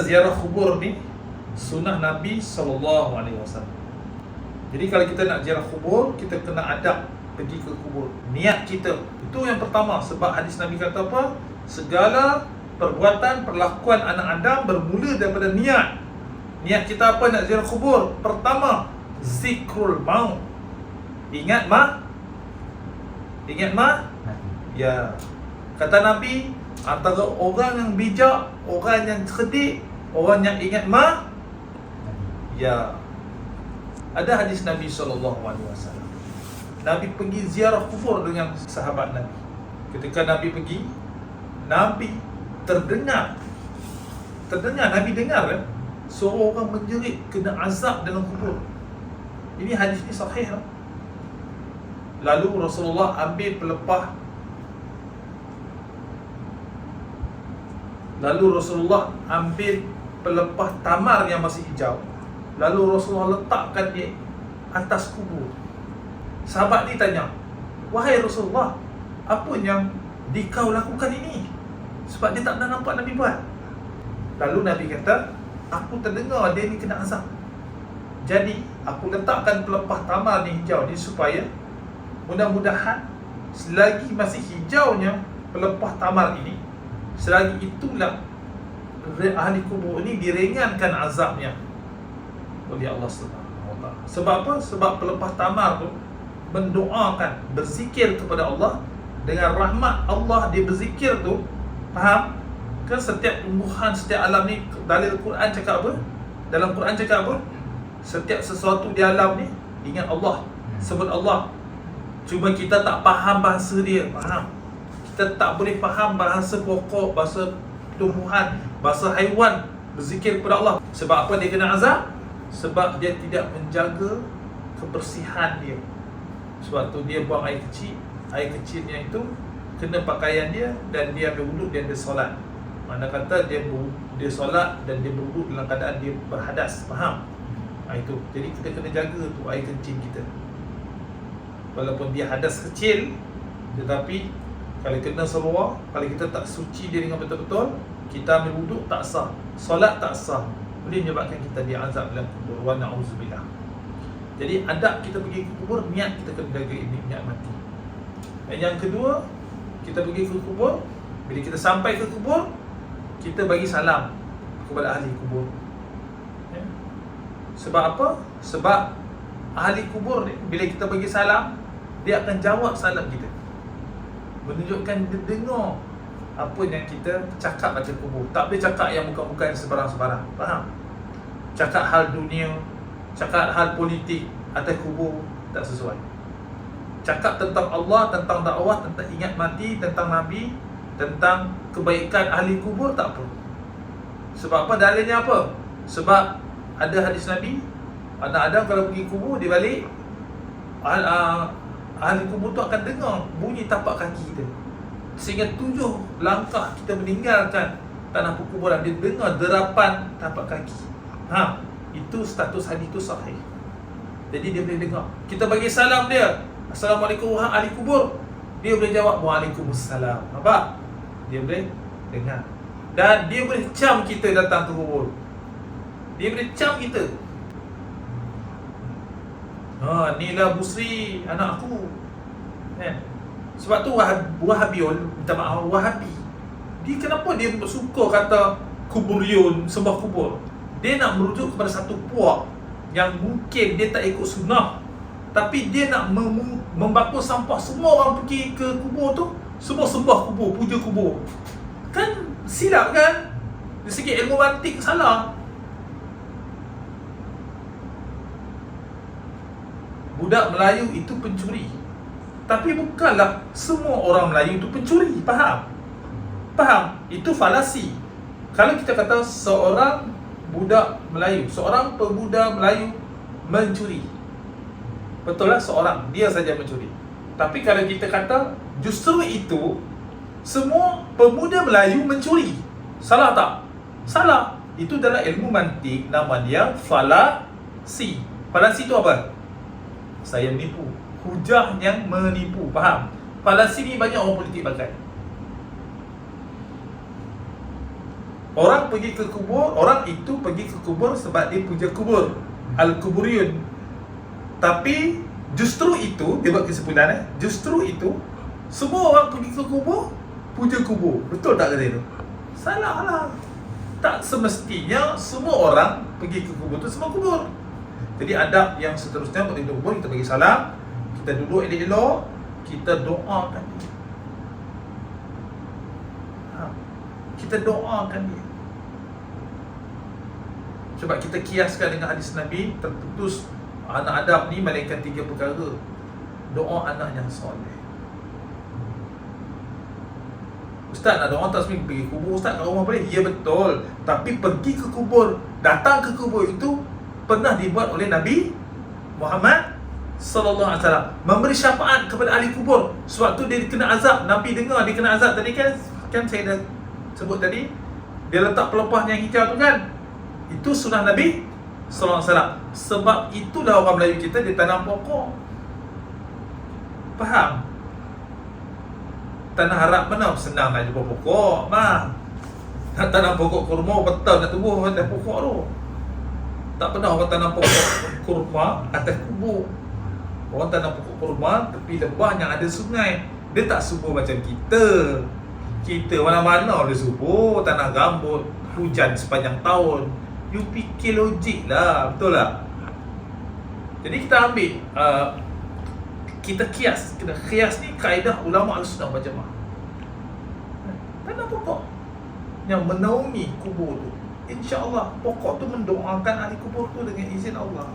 ziarah kubur ni sunnah Nabi SAW. Jadi kalau kita nak ziarah kubur, kita kena adab pergi ke kubur. Niat kita, itu yang pertama. Sebab hadis Nabi kata apa? Segala perbuatan, perlakuan anak Adam bermula daripada niat. Niat kita apa nak ziarah kubur? Pertama, zikrul maut. Ingat ya. Kata Nabi, antara orang yang bijak, orang yang cerdik, orang yang ingat ya. Ada hadis Nabi SAW. Nabi pergi ziarah kubur dengan sahabat Nabi. Ketika Nabi pergi, Nabi terdengar, Nabi dengar suara orang menjerit kena azab dalam kubur. Ini hadis ni sahih. Lalu Rasulullah ambil pelepah, tamar yang masih hijau. Lalu Rasulullah letakkan dia atas kubur. Sahabat ni tanya, "Wahai Rasulullah, apa yang dikau lakukan ini?" Sebab dia tak pernah nampak Nabi buat. Lalu Nabi kata, "Aku terdengar dia ni kena azab. Jadi aku letakkan pelepah tamar ni hijau ni supaya mudah-mudahan selagi masih hijaunya pelepah tamar ini, selagi itulah ahli kubur ini diringankan azabnya oleh Allah SWT. Sebab apa? Sebab pelepah tamar tu mendoakan, berzikir kepada Allah. Dengan rahmat Allah dia berzikir tu. Faham? Kan setiap tumbuhan, setiap alam ni, dalil Quran cakap apa? Dalam Quran cakap apa? Setiap sesuatu di alam ni ingat Allah, sebut Allah. Cuma kita tak faham bahasa dia. Faham? Kita tak boleh faham bahasa pokok, bahasa tumbuhan, bahasa haiwan berzikir kepada Allah. Sebab apa dia kena azab? Sebab dia tidak menjaga kebersihan dia. Sebab tu dia buang air kecil. Air kecilnya itu kena pakaian dia, dan dia ambil wuduk, dan dia solat. Mana kata dia solat dan dia berwuduk dalam keadaan dia berhadas. Faham? Itu. Jadi kita kena jaga tu air kencing kita. Walaupun dia hadas kecil, tetapi kalau kena seluar, kalau kita tak suci dia dengan betul-betul, kita ambil wuduk tak sah, solat tak sah, boleh menyebabkan kita diazab dalam kubur. Wa na'udzubillah. Jadi adab kita pergi ke kubur, niat kita kena jaga ini, niat mati. Dan yang kedua, kita pergi ke kubur, bila kita sampai ke kubur, kita bagi salam kepada ahli kubur. Sebab apa? Sebab ahli kubur ni, bila kita bagi salam, dia akan jawab salam kita, menunjukkan dia dengar apa yang kita cakap atas kubur. Tak boleh cakap yang bukan-bukan sebarang-sebarang. Faham? Cakap hal dunia, cakap hal politik atas kubur, tak sesuai. Cakap tentang Allah, tentang dakwah, tentang ingat mati, tentang Nabi, tentang kebaikan ahli kubur, tak perlu. Sebab apa? Dalilnya apa? Sebab ada hadis Nabi, anak Adam kalau pergi kubur, dia balik, ahli kubur tu akan dengar bunyi tapak kaki kita. Sehingga 7 langkah kita meninggalkan tanah perkuburan, dia dengar derapan tapak kaki. Itu status hadis tu sahih. Jadi dia boleh dengar. Kita bagi salam dia, "Assalamualaikum wahai ahli kubur." Dia boleh jawab, "Waalaikumsalam." Nampak? Dia boleh dengar. Dan dia boleh cam kita datang ke kubur. Dia boleh cam kita. Inilah Busri, anak aku. Sebab tu Wahabiul, minta maaf, Wahabi, dia kenapa dia suka kata kuburiyun, sembah kubur? Dia nak merujuk kepada satu puak yang mungkin dia tak ikut sunnah, tapi dia nak membakar sampah. Semua orang pergi ke kubur tu, semua sembah kubur, puja kubur. Kan silap kan? Dari segi ilmu mantik salah. Budak Melayu itu pencuri, tapi bukanlah semua orang Melayu itu pencuri. Faham? Itu falasi. Kalau kita kata seorang budak Melayu, seorang pemuda Melayu mencuri, betul lah, seorang dia saja mencuri. Tapi kalau kita kata justru itu semua pemuda Melayu mencuri, salah tak? Salah. Itu dalam ilmu mantik nama dia falasi. Falasi itu apa? Saya menipu. Hujah yang menipu. Faham? Falasi ni banyak orang politik pakai. Orang pergi ke kubur, orang itu pergi ke kubur sebab dia puja kubur, Al-Kuburiyun. Tapi justru itu, dia buat kesimpulan justru itu semua orang pergi ke kubur puja kubur. Betul tak kata itu? Salah lah. Tak semestinya semua orang pergi ke kubur tu semua kubur. Jadi adab yang seterusnya waktu itu kubur, kita bagi salam, kita duduk elok-elok, kita doakan dia. Kita doakan dia. Sebab kita kiaskan dengan hadis Nabi, terputus anak Adam ni melainkan 3 perkara. Doa anak yang soleh. Ustaz nak doa tak seminggu pergi kubur, Ustaz kat rumah boleh? Ya betul. Tapi pergi ke kubur, datang ke kubur itu pernah dibuat oleh Nabi Muhammad sallallahu alaihi wasallam, memberi syafaat kepada ahli kubur. Sewaktu dia kena azab, Nabi dengar dia kena azab tadi kan saya dah sebut tadi, dia letak pelepah yang hijau tu kan, itu sunnah Nabi sallallahu alaihi wasallam. Sebab itulah orang Melayu kita dia tanam pokok. Faham? Tanah harap mana senang nak jumpa pokok mah. Nak tanam pokok kurma betul nak tumbuh atas pokok tu. Tak pernah orang tanam pokok kurma atas kubur. Orang tanam pokok kurma tepi lembah yang ada sungai. Dia tak subur macam kita. Kita mana-mana boleh subur, tanah gambut, hujan sepanjang tahun. You fikir logik lah, betul tak? Jadi kita ambil kita kias. Kias ni kaedah ulama Al-Sunnah wal Jamaah. Tanam pokok yang menaungi kubur tu, insya-Allah pokok tu mendoakan ahli kubur tu dengan izin Allah.